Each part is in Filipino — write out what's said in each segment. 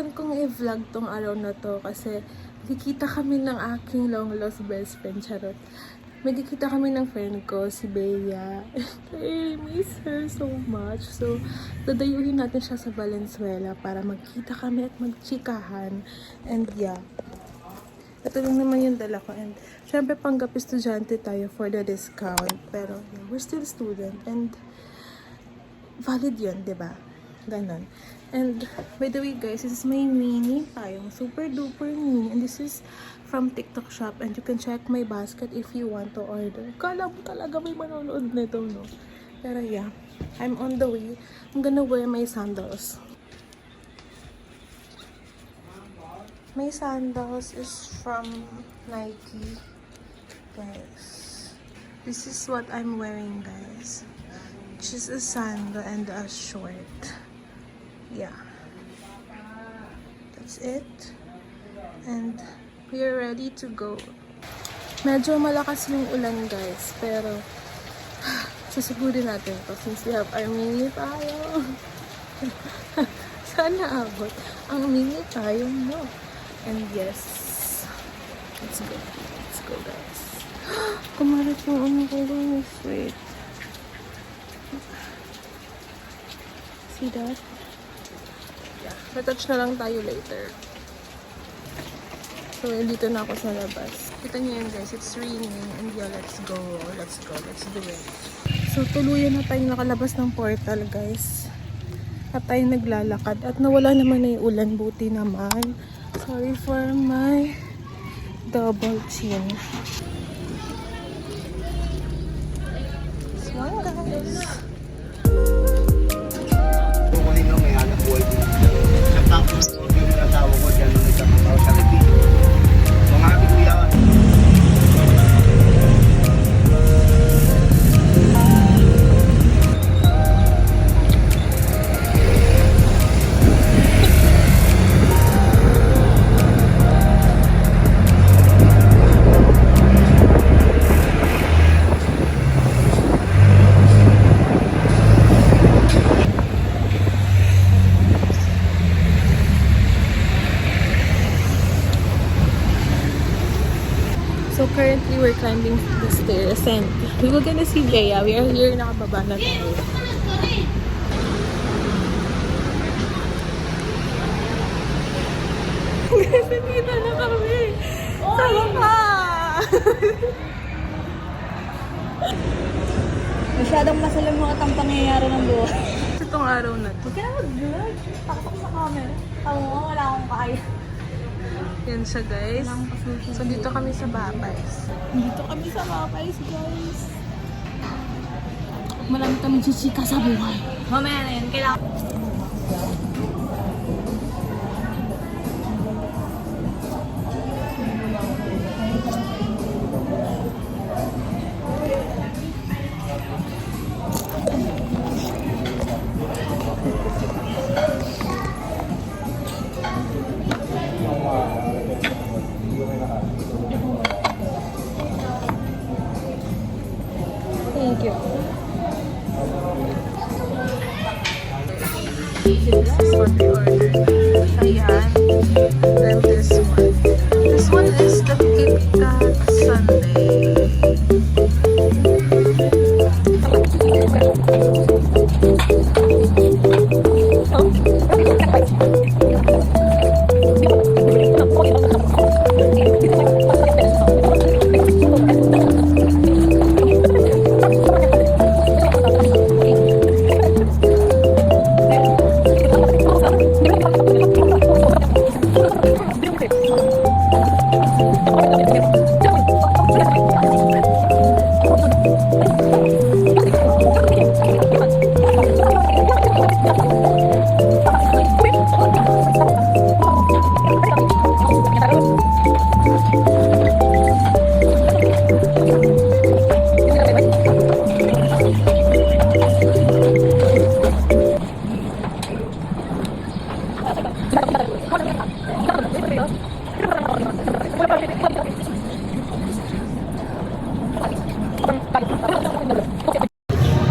kailangan kong i-vlog tong araw na to kasi nakikita kami ng aking long lost best friend, charot. Magkikita kami ng friend ko, si Bea. I miss her so much. So, dadayuhin natin siya sa Valenzuela para magkita kami at magchikahan. And yeah, ito lang naman yung dala ko. And syempre, panggap estudyante tayo for the discount. Pero yeah, we're still student. And valid yun, diba? Ganon. And by the way guys, this is my mini payong. Super duper mini. And this is from TikTok shop. And you can check my basket if you want to order. Kala mo talaga may manonood nito, no? Pero yeah, I'm on the way. I'm gonna wear my sandals. My sandals is from Nike. Guys, this is what I'm wearing, guys. Just a sandal and a short. Yeah, that's it. And we're ready to go. Medyo malakas yung ulan, guys, pero susugurin natin to since we have our mini tayo. Sana abot ang mini tayo, no? And yes, let's go. Let's go, guys. Kumalit yung ano ko, guys. Wait. See that? Yeah, retouch na lang tayo later. So, dito na ako sa labas. Kita niyo yun, guys. It's raining. And yeah, let's go. Let's go. Let's do it. So, tuluyan na tayong nakalabas ng portal, guys. At tayo naglalakad. At nawala naman na yung ulan. Buti naman. Sorry for my double chin. This one, guys. Tapos, yung natawa ko dyan, nung nagkakatawa sa libid. Mga kuya. So currently we're climbing the stairs and we will gonna see Bea. We are here, nakababa na tayo. Nandito na kami! Sama ka! Masyadong masalimuot ang pangyayari ng buhay. Itong araw na to. Huwag ka na mag-vlog. Takot ako sa camera. Tama mo, wala akong kaya. Yan siya, guys. So dito kami sa Bapays. Dito kami sa Bapays, guys. Marami kami chichika sa buhay. Mamaya na yun, kailangan. Thank you. This is what we ordered. Ayan. Then this one. This one is the Kit Kat Sundae.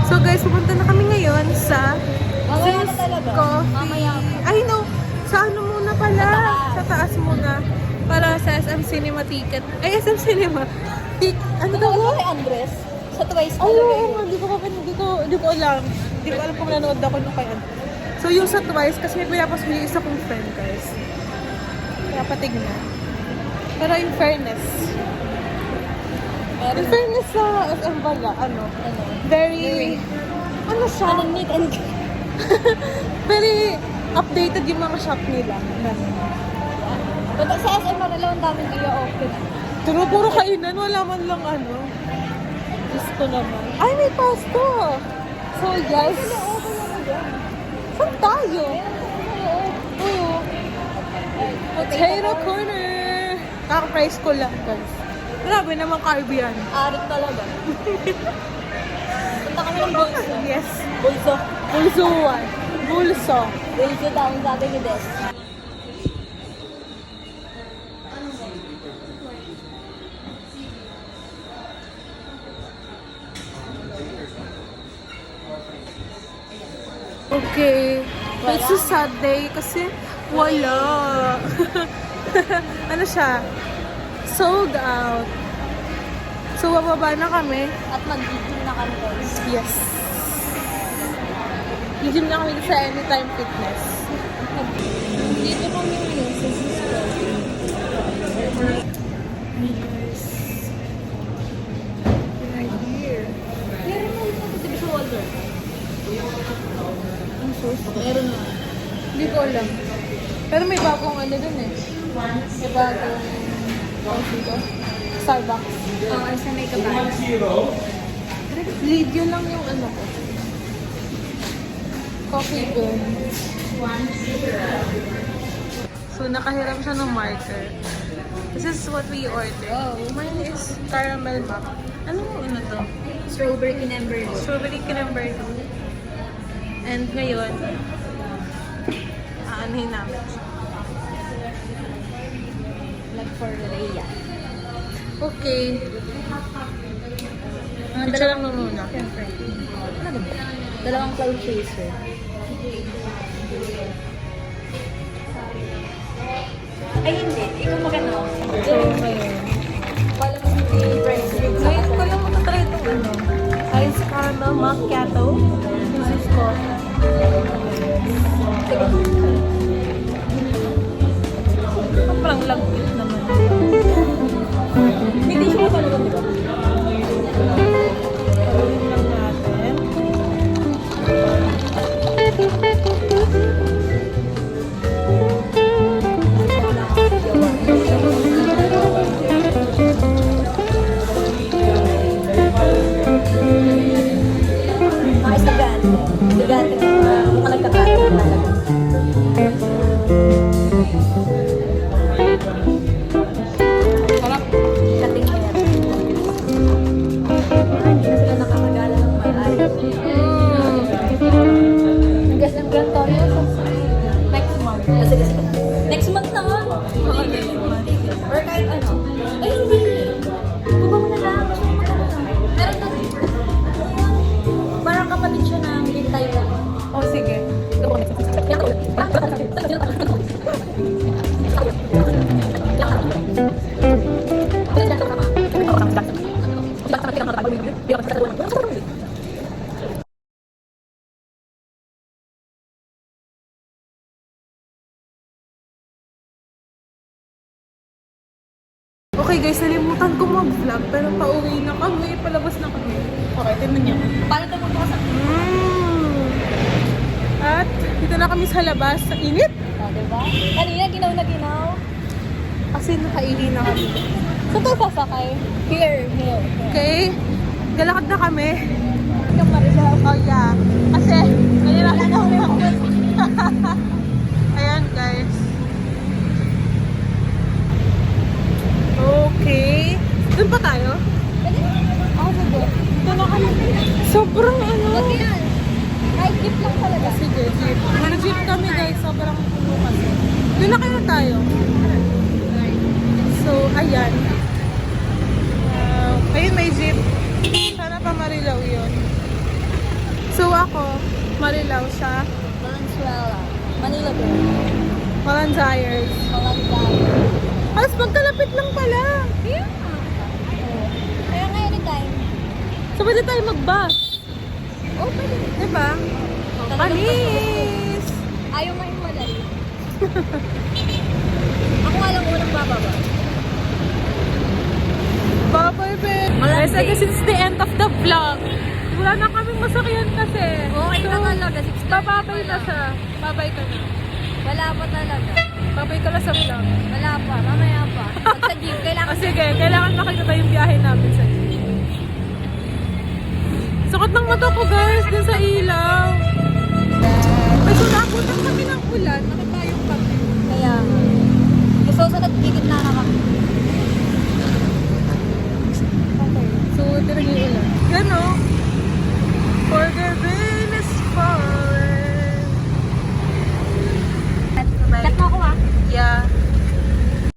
So guys, pupunta na kami ngayon sa Mamaya na talaga. Coffee. Mamaya. Ay no, sa ano muna pala? SM Cinema ticket. Ay, SM Cinema. Ano daw? Ano kay Andres? Sa Twice Oo, talaga yun. hindi ko alam. Hindi ko alam kung nanood ako nung kaya. So, yung sa Twice, kasi may pinapasok yung isa kong friend, guys. Kaya patignan. Pero in fairness, Meron. sa SM Baga, very, ano siya? Ano, neat and Very updated yung mga shop nila. Pero sa SM Manila, ang daming i-open. Puro kainan, wala man lang Diyos ko naman. Ay, may pasto! So, yes. Saan tayo? Oo. Potato corner! Kaka-price ko lang, guys. Grabe naman Caribbean. Arit talaga. Punta kami ng Bulso. Yes. Bulso. Bulsuan. Bulso. Bulso daw ang sabi ni Des. Okay. It's a sad day kasi wala. Ano siya? Sold out. So, bababa na kami. At mag-gym na kami guys. Yes. Gym na kami sa Anytime Fitness. Dito kami ngayon sa Cisco. Right here. Meron mo ito sa Tibisyo Walter. Ang sus. Meron na. Hindi ko alam. Pero may bagong dun eh. May bagong dito. Starbucks. Oo, sa may kabay. Video lang yung ko. Coffee bean. So, nakahiram siya ng marker. This is what we ordered. Wow. Mine is caramel mac. Ano to? Strawberry Kinember. Strawberry Kinemberto. And ngayon, aanhin namin. Like for Rhea. Okay. Picture lang muna. Siyempre. Ano ba? Dalawang cloud chaser. Ay, hindi. Ikaw maganda. So, ngayon. Pala mo hindi friends. Ngayon ko lang matatry itong ice caramel macchiato. This is coffee. Sobrang lagkit naman. Hindi siya pala ba diba? Paluin lang natin. Mga estudyante. Estudyante na mga nagkakaroon talaga. Sarap. Kating hair. Hindi na sila nakakagala ng may-ari. Hanggang ng Grand Torio next month. Kasi next month na nga. Or kahit ano. Ay, hindi. Kuba mo na lang. Gusto mo magkano na. Meron na. Parang kapatid siya ng Bintay na. Oh, sige. Okay guys, nalimutan ko mag-vlog pero pauwi na kami, palabas na kami. Okay, tingnan niyo. Paano ito magpapasok? At dito na kami sa labas, sa init. Oh, diba? Kanina, ginaw na ginaw. Kasi nakaili na kami. Saan tayo sasakay? Here. Okay, galakad na kami. Yung Marisol. Oh yeah, kasi nahirapan na kami. Ayan guys. Okay. Doon pa tayo? Ako sa doon. Ito na kami. Sobrang Wag yan. Ay, jeep lang talaga. Sige, jeep. Mag-jeep kami guys. Sobrang puno kasi. Doon na kayo tayo. So, ayan. Ayun, may jeep. Sana pa Marilaw yun. So, ako, Marilaw siya. Valenzuela. Manila ba? Malanzayers. Malanzaya. Alas, magkalapit lang Pwede tayo mag-bus. Oh, pwede. Diba? Panis! Ayaw mahiwalay. Ako nga lang unang bababa. Bye-bye, babe. Malandi. Guys, I guess it's the end of the vlog. Wala na kaming masakyan kasi. Okay na talaga. Bababay na siya. Babay ka na. Wala pa talaga. Babay ka na sa vlog. Wala pa. Mamaya pa. Pag sa gym, kailangan. O sige, kailangan makikita yung biyahe namin sa gym. Sakot ng mata ko guys, dun sa ilaw. Ay, kung naabutan kami ng ulan, nakatayong kami. Kaya, gusto ko sa nagigit na kami. Okay, so ito rin yung ulan. Yan o.